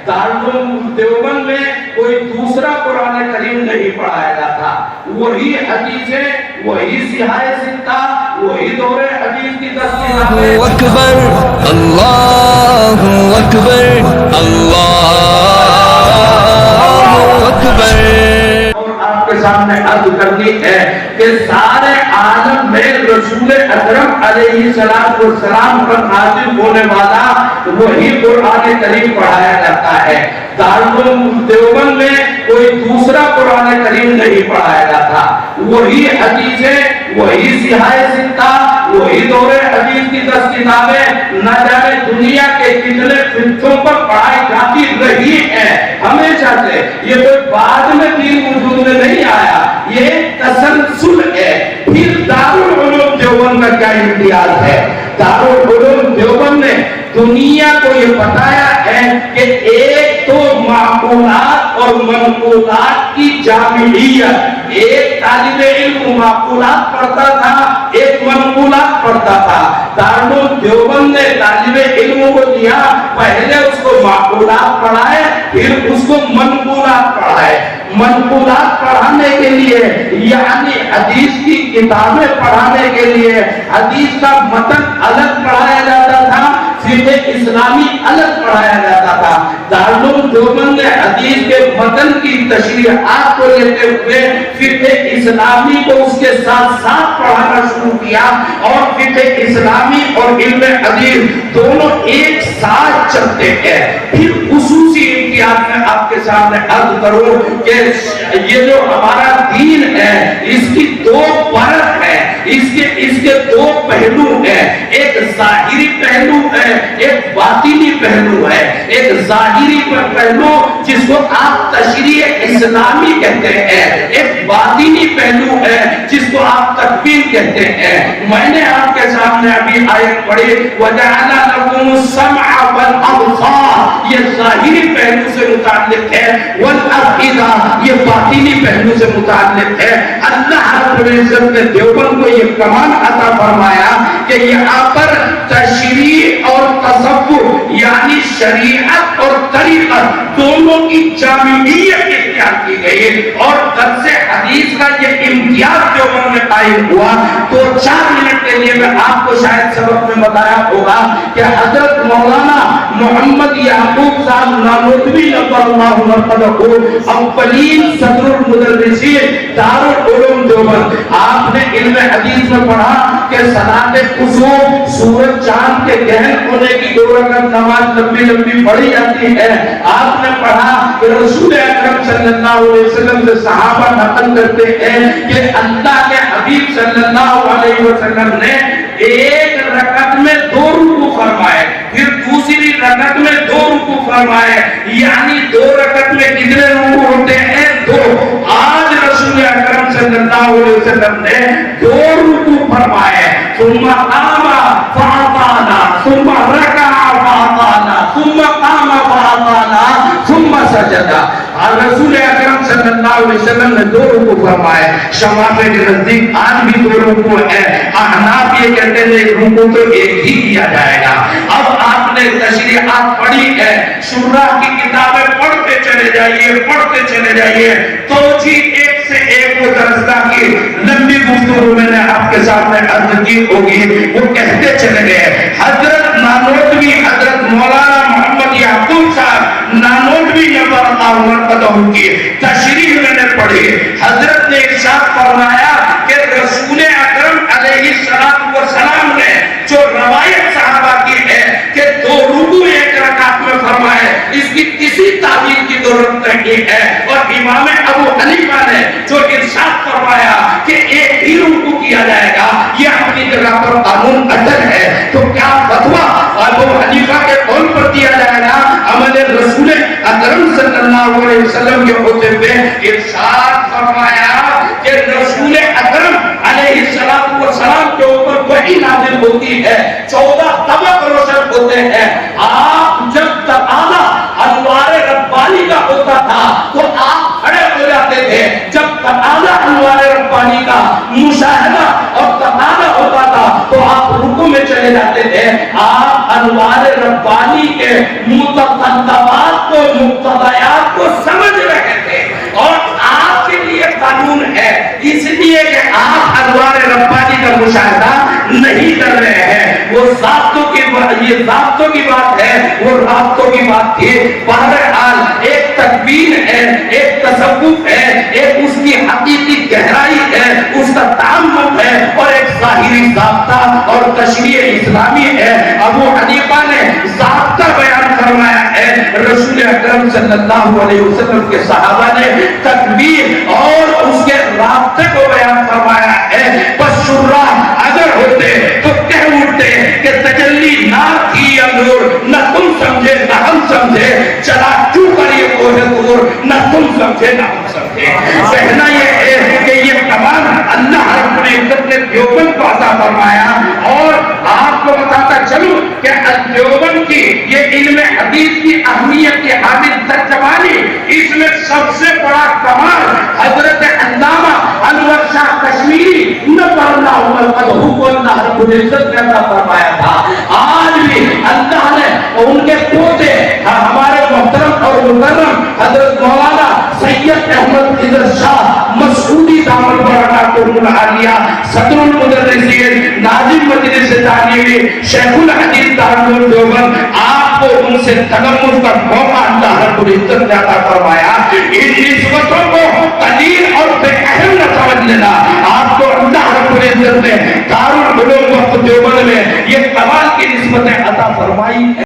دارالعلوم دیوبند میں کوئی دوسرا قرآن کریم نہیں پڑھایا جاتا، وہی حدیثیں، وہی صحاح ستہ، وہی دور حدیث کی تفسیر۔ اللہ اکبر، اللہ اکبر، اللہ اکبر۔ اور آپ کے سامنے عرض کرنی ہے کہ سارے عالم میں رسول اکرم علیہ السلام پر نازل ہونے والا وہی قرآن کریم پڑھایا جاتا ہے۔ دارالعلوم دیوبند میں کوئی دوسرا قرآن کریم نہیں پڑھایا جاتا، وہی حدیثیں، وہی صحاح ستہ، وہی دور حدیث کی 10 کتابیں نہ جانے دنیا کے کتنے خطوں پر پڑھائی جاتی رہی ہیں ہمیشہ سے۔ یہ کوئی بعد میں دین وجود میں نہیں آیا، یہ تسلسل ہے۔ پھر دارالعلوم دیوبند کا کیا امتیاز ہے؟ دارالعلوم دیوبند نے دنیا کو یہ بتایا ہے کہ ایک تو معقولات اور منقولات کی جامعیت، ایک طالب علم معقولات پڑھتا تھا، ایک منقولات پڑھتا تھا۔ دارالعلوم دیوبند نے طالب علموں کو دیا، پہلے اس کو معقولات پڑھائے، پھر اس کو منقولات پڑھائے۔ منقولات پڑھانے کے لیے یعنی حدیث کی کتابیں پڑھانے کے لیے حدیث کا متن الگ پڑھایا جاتا تھا، فقہ اسلامی الگ پڑھایا جاتا تھا۔ دارالعلوم دیوبند نے حدیث کے متن کی تشریحات کو لیتے ہوئے فقہ اسلامی کو اس کے ساتھ ساتھ پڑھانا شروع کیا، اور فقہ اسلامی اور علم حدیث دونوں ایک ساتھ چلتے ہیں۔ پھر خصوصی امتیاز میں آپ کے سامنے عرض کروں کہ یہ جو ہمارا دین ہے اس کی دو پرت ہے، اس کے دو پہلو ہیں، ایک ظاہری پہلو ہے، ایک باطنی پہلو ہے۔ ایک ظاہری پہلو جس کو آپ تشریع اسلامی کہتے ہیں، ایک باطنی پہلو ہے جس کو آپ تکفیر کہتے ہیں۔ میں نے آپ کے سامنے ابھی آیت پڑھی وَجَعَلَ لَكُمُ السَّمْعَ وَالْأَبْصَارَ، یہ ظاہری پہلو سے متعلق ہے، وَالْأَفْئِدَةَ یہ باطنی پہلو سے متعلق ہے۔ اللہ رب العزت نے دیوبند کو یہ کمال عطا فرمایا کہ یہاں پر تشریع اور تصور یعنی شریعت اور طریقت دونوں کی جامعیت اختیار کی گئی، اور درس حدیث کا یہ امتیاز دیوبند میں قائم ہوا۔ تو 4 منٹ کے لیے میں آپ کو شاید سبق میں بتایا ہوگا کہ حضرت مولانا محمد یعقوب صاحب نانوتوی نبر اللہ مرقدہ کو اولین صدر المدرسین دارالعلوم دیوبند، آپ نے علم حدیث میں پڑھا کہ صلاۃ کسوف سورج چاند کے گہن ہونے کی 2 رکعت نماز لمبی لمبی پڑھی جاتی ہے۔ آپ نے پڑھا کہ رسول اکرم صلی اللہ علیہ وسلم سے صحابہ نقل کرتے ہیں کہ اللہ کے حبیب صلی اللہ علیہ وسلم نے ایک رکعت میں 2 رکوع فرمائے، پھر دوسری رکعت میں 2 رکوع فرمائے، یعنی 2 رکعت میں کتنے رکوع ہوتے ہیں؟ 2۔ آج رسول اکرم صلی اللہ علیہ وسلم نے 2 رکوع فرمائے، ثم قام فاطانا ثم رکع فاطانا ثم قام فاطانا ثم سجد۔ رسول اکرم صلی اللہ علیہ وسلم نے 2 رکوع فرمائے۔ شوافی کے نزدیک آج بھی 2 رکوع ہے، احناف یہ کہتے ہیں ایک رکوع تو ایک ہی کیا جائے گا۔ اب آپ نے تشریحات پڑھی ہے، شرح کی کتابیں پڑھتے چلے جائیے، پڑھتے چلے جائیے، تو جی ایک سے ایک وہ درسگاہ کی لمبی گفتگو میں نے آپ کے سامنے عرض کی ہوگی، وہ کہتے چلے گئے۔ حضرت نانوتوی حضرت مولانا محمد یعقوب صاحب نانوتوی نبر اللہ مرقدہ کی تشریح میں نے پڑھی، حضرت نے ارشاد فرمایا کہ رسول اکرم علیہ السلام نے جو روایت صحابہ کی ہے کہ 2 رکوع ایک رکعت میں فرمائے، اس کی کسی تعبیر کی ضرورت نہیں ہے۔ اور امام ابو حنیفہ نے جو ارشاد فرمایا کہ ایک ہی رکوع کیا جائے گا، یہ اپنی جگہ پر قانون اٹل ہے۔ تو کیا فتویٰ ابو حنیفہ کے قول پر دیا جائے گا؟ عمل رسول اکرم صلی اللہ علیہ وسلم کے ہوتے ہوئے ارشاد فرمایا کہ رسول اکرم علیہ السلام کے اوپر وحی نازل ہوتی ہے، 14 طبق روشن ہوتے ہیں۔ آپ جب تقاضا انوار ربانی کا ہوتا تھا تو آپ کھڑے ہو جاتے تھے، جب تقاضا انوار ربانی کا مشاہدہ اور تقاضا ہوتا تھا تو آپ رکوع میں چلے جاتے تھے۔ آپ انوار ربانی کے متطلبات کو مقتضیات کو سمجھ رہے تھے اور آپ کے لیے قانون ہے اس لیے کہ آپ انوار ربانی کا مشاہدہ نہیں کر رہے ہیں وہ ضابطوں کی یہ ضابطوں کی بات ہے وہ رابطوں کی بات تھی بہرحال ایک تدبیر ہے ایک تصوف ہے ایک اس کی حقیقی گہرائی ہے اس کا تعمق ہے اور ایک ظاہری ضابطہ اور تشریع اسلامی ہے ابو حنیفہ نے ضابطہ بیان فرمایا ہے رسول اکرم صلی اللہ علیہ وسلم کے صحابہ نے تکبیر اور اس کے رابطے کو بیان فرمایا ہے بس شرع اگر ہوتے تو کہہ اٹھتے کہ تجلی نار کی یا نور نہ تم سمجھے نہ ہم سمجھے چلا کیوں کر یہ کوہ طور نہ تم سمجھے نہ ہم سمجھے کہنا یہ ہے کہ یہ تمام اللہ رب العزت نے دیوبند کو عطا فرمایا اور آپ کو بتاتا چلوں کہ دیوبند کی یہ علم حدیث کی اہمیت کی حامل ترجمانی اس میں سب سے بڑا کمال حضرت علامہ انور شاہ کشمیری نبر اللہ عمر قدہو کو اللہ رب العزت نے عطا فرمایا تھا آج بھی اللہ نے ان کے پوتے ہمارے محترم اور مکرم حضرت مولانا سید احمد خضر شاہ مسعودی دامن برکاتہ العالیہ صدر المدرسین ناظم مجلس تعلیمی شیخ الحدیث دارالعلوم دیوبند آپ کو ان سے تلمس کا موقع اللہ رب العزت نے عطا فرمایا ان نسبتوں کو قلیل اور بے اہم نہ سمجھ لینا آپ کو اللہ رب العزت نے دارالعلوم وقت دیوبند میں یہ کمال کی نسبتیں عطا فرمائی